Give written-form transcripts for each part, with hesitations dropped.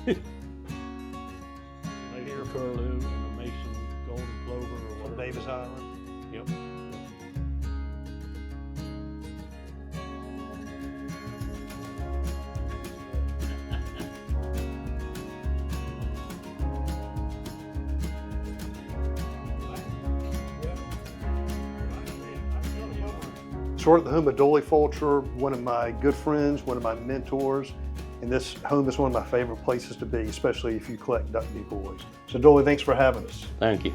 Mason curlew and a Mason golden plover or From whatever. Davis Island. Yep. So we're at the home of Doily Fulcher, one of my good friends, one of my mentors, and this home is one of my favorite places to be, especially if you collect duck decoys. So Doily, thanks for having us. Thank you.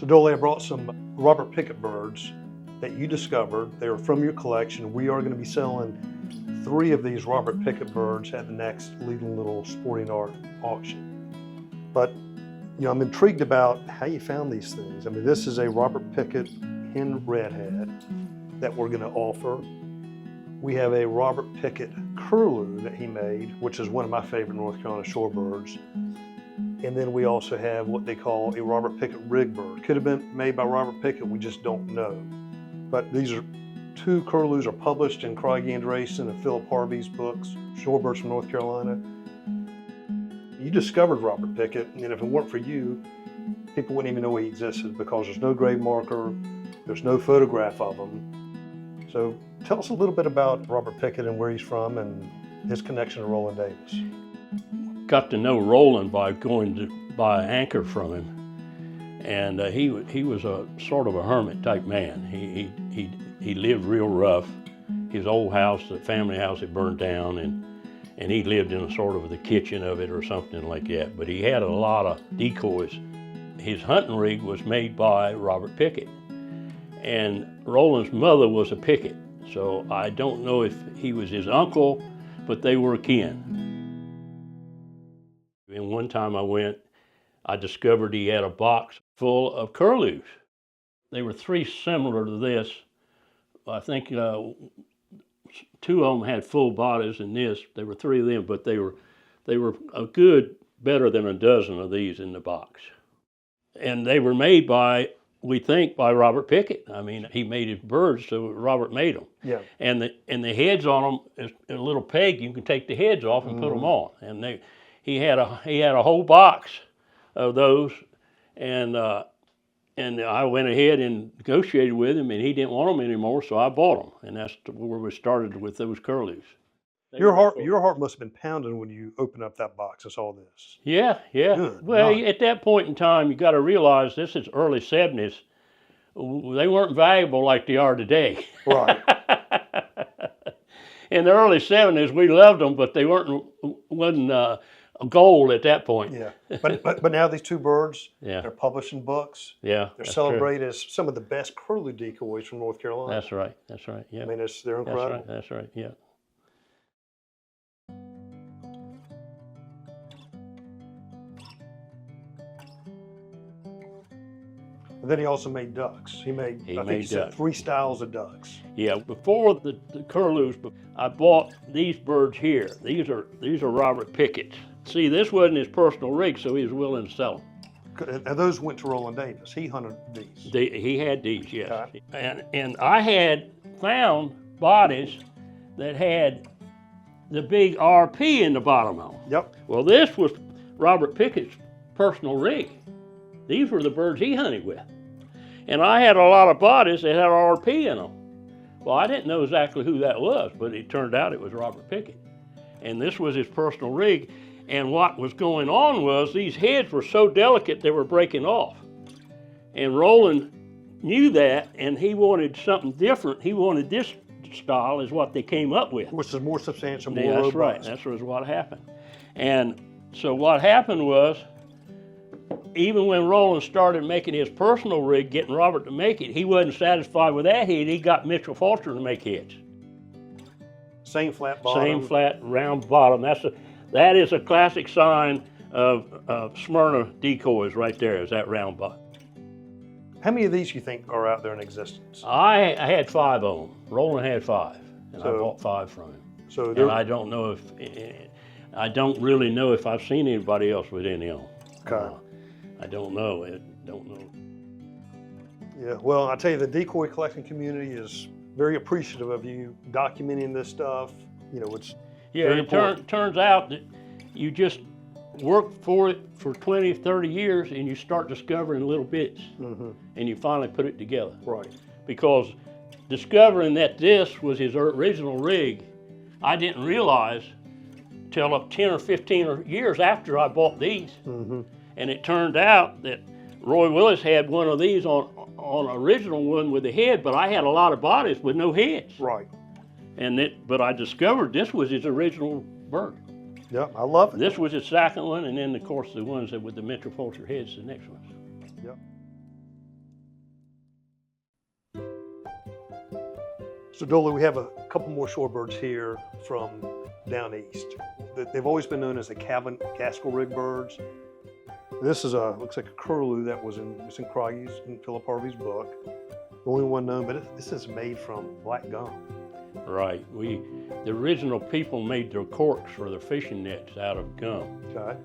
So Doily, I brought some Robert Pigott birds that you discovered. They were from your collection. We are going to be selling 3 of these Robert Pigott birds at the next Leland Little Sporting Art auction. But you know, I'm intrigued about how you found these things. I mean, this is a Robert Pigott Hen Redhead that we're going to offer. We have a Robert Pigott Curlew that he made, which is one of my favorite North Carolina shorebirds. And then we also have what they call a Robert Pigott Rig Bird. Could have been made by Robert Pigott, we just don't know. But these are 2 curlews are published in Craigie Andresen and Philip Harvey's books, Shorebirds from North Carolina. You discovered Robert Pigott, and if it weren't for you, people wouldn't even know he existed because there's no grave marker, there's no photograph of him. So tell us a little bit about Robert Pigott and where he's from and his connection to Roland Davis. Got to know Roland by going to buy an anchor from him, and he was a sort of a hermit type man. He lived real rough. His old house, the family house, had burned down, and he lived in a sort of the kitchen of it or something like that. But he had a lot of decoys. His hunting rig was made by Robert Pigott, and Roland's mother was a Pigott. So I don't know if he was his uncle, but they were kin. And one time I went, I discovered he had a box full of curlews. They were 3 similar to this. I think 2 of them had full bodies in this. There were 3 of them, but they were a good, better than a dozen of these in the box. And they were made by, we think, by Robert Pigott. I mean, he made his birds, so Robert made them. Yeah. And the heads on them is a little peg. You can take the heads off and put them on. And he had a whole box of those, and I went ahead and negotiated with him, and he didn't want them anymore, so I bought them, and that's where we started with those curlews. Your heart must have been pounding when you opened up that box and saw this. Yeah. Good Well, night. at that point in time, you got to realize this is early 70s. They weren't valuable like they are today. Right. In the early 70s, we loved them, but they wasn't gold at that point. Yeah. But now these 2 birds, Yeah. they're published in books. Yeah, They're that's celebrated as some of the best curlew decoys from North Carolina. That's right. Yeah, I mean, they're incredible. That's right. Yeah. And then he also made ducks. He made, I think he said ducks. 3 styles of ducks. Yeah, before the curlews, I bought these birds here. These are Robert Pigott. See, this wasn't his personal rig, so he was willing to sell them. And those went to Roland Davis. He hunted these. He had these, yes. Okay. And I had found bodies that had the big RP in the bottom of them. Yep. Well, this was Robert Pigott's personal rig. These were the birds he hunted with. And I had a lot of bodies that had RP in them. Well, I didn't know exactly who that was, but it turned out it was Robert Pigott. And this was his personal rig. And what was going on was these heads were so delicate they were breaking off. And Roland knew that, and he wanted something different. He wanted this style is what they came up with. Which is more substantial, more Yeah, that's robust. right. That's what happened. And so what happened was, even when Roland started making his personal rig, getting Robert to make it, he wasn't satisfied with that head. He got Mitchell Fulcher to make heads. Same flat bottom. Same flat, round bottom. That is a classic sign of Smyrna decoys right there, is that round bottom. How many of these you think are out there in existence? I had 5 of them. Roland had 5, and I bought 5 from him. So And I don't know I don't really know if I've seen anybody else with any of them. Okay. I don't know. Yeah, well, I tell you, the decoy collecting community is very appreciative of you documenting this stuff, You know, it's Yeah, very it important. turns out that you just work for it for 20, 30 years and you start discovering little bits and you finally put it together. Right. Because discovering that this was his original rig, I didn't realize till 10 or 15 years after I bought these. And it turned out that Roy Willis had one of these on original one with a head, but I had a lot of bodies with no heads. Right. But I discovered this was his original bird. Yep, I love it. This was his second one, and then of course the ones that with the Mitchell Fulcher heads, the next ones. Yep. So Doily, we have a couple more shorebirds here from down east. They've always been known as the Calvin Gaskill Rig Birds. This is looks like a curlew that was in Craiggie's in Philip Harvey's book. The only one known, but this is made from black gum. Right. The original people made their corks for their fishing nets out of gum. Okay.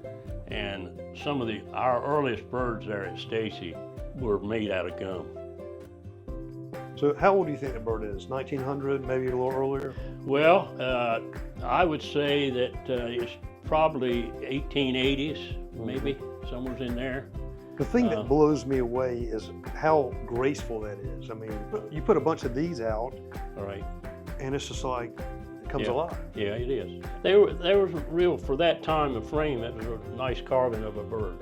And some of our earliest birds there at Stacy were made out of gum. So how old do you think the bird is? 1900, maybe a little earlier? Well, I would say that it's probably 1880s, maybe, somewhere in there. The thing that blows me away is how graceful that is. I mean, you put a bunch of these out, All right. and it's just like, it comes alive. Yeah, it is. They were real, for that time of frame, that was a nice carving of a bird.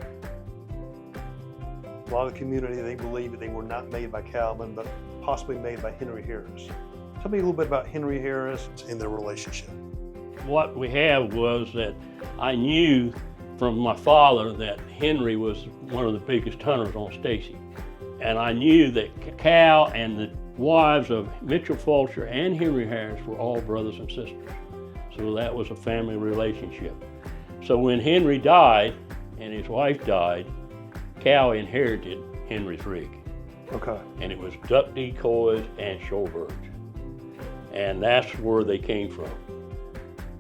A lot of the community, they believe that they were not made by Calvin, but possibly made by Henry Harris. Tell me a little bit about Henry Harris and their relationship. What we have was that I knew from my father that Henry was one of the biggest hunters on Stacy. And I knew that Cal and the wives of Mitchell Fulcher and Henry Harris were all brothers and sisters. So that was a family relationship. So when Henry died and his wife died, Cal inherited Henry's rig. Okay. And it was duck decoys and shorebirds. And that's where they came from.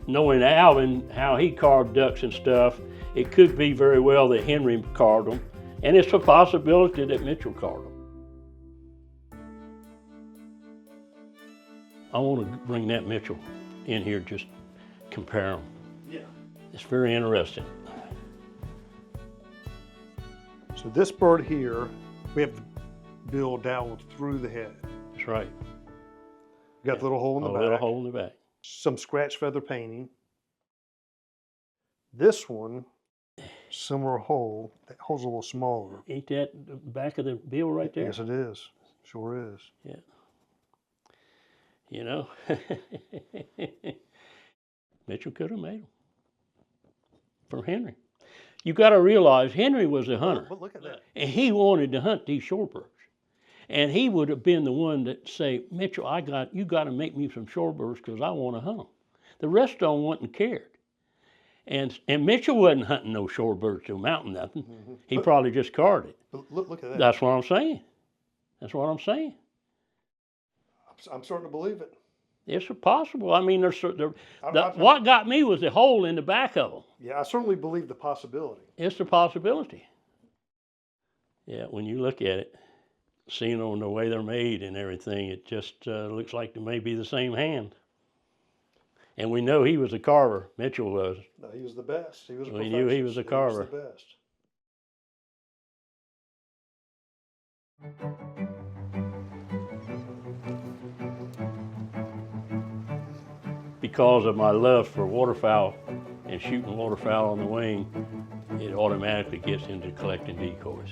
Knowing Alvin, how he carved ducks and stuff, it could be very well that Henry carved them, and it's a possibility that Mitchell carved them. I want to bring that Mitchell in here, just compare them. Yeah. It's very interesting. So this bird here, we have the bill down through the head. That's right. We got the little hole in the back. A little hole in the back. Some scratch feather painting. This one, similar hole. That hole's a little smaller. Ain't that the back of the bill right there? Yes, it is. Sure is. Yeah. You know, Mitchell could have made them for Henry. You got to realize Henry was a hunter. But look at that. And he wanted to hunt these shorebirds. And he would have been the one that say, Mitchell, you got to make me some shorebirds because I want to hunt them. The rest of them wouldn't cared. And Mitchell wasn't hunting no shorebirds to mountain nothing. He probably just carved it. But look at that. That's what I'm saying. That's what I'm saying. I'm starting to believe it. It's possible. I mean, what got me was the hole in the back of them. Yeah, I certainly believe the possibility. It's a possibility. Yeah, when you look at it, seeing on the way they're made and everything, it just looks like they may be the same hand. And we know he was a carver. Mitchell was. No, he was the best. He was a We knew he was a carver. He was the best. Because of my love for waterfowl and shooting waterfowl on the wing, it automatically gets into collecting decoys.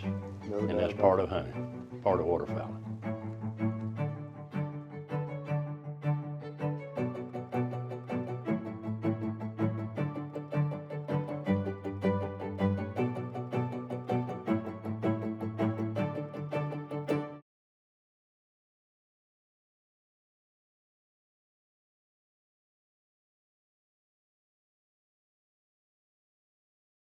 No And doubt that's about part of hunting, part of waterfowling.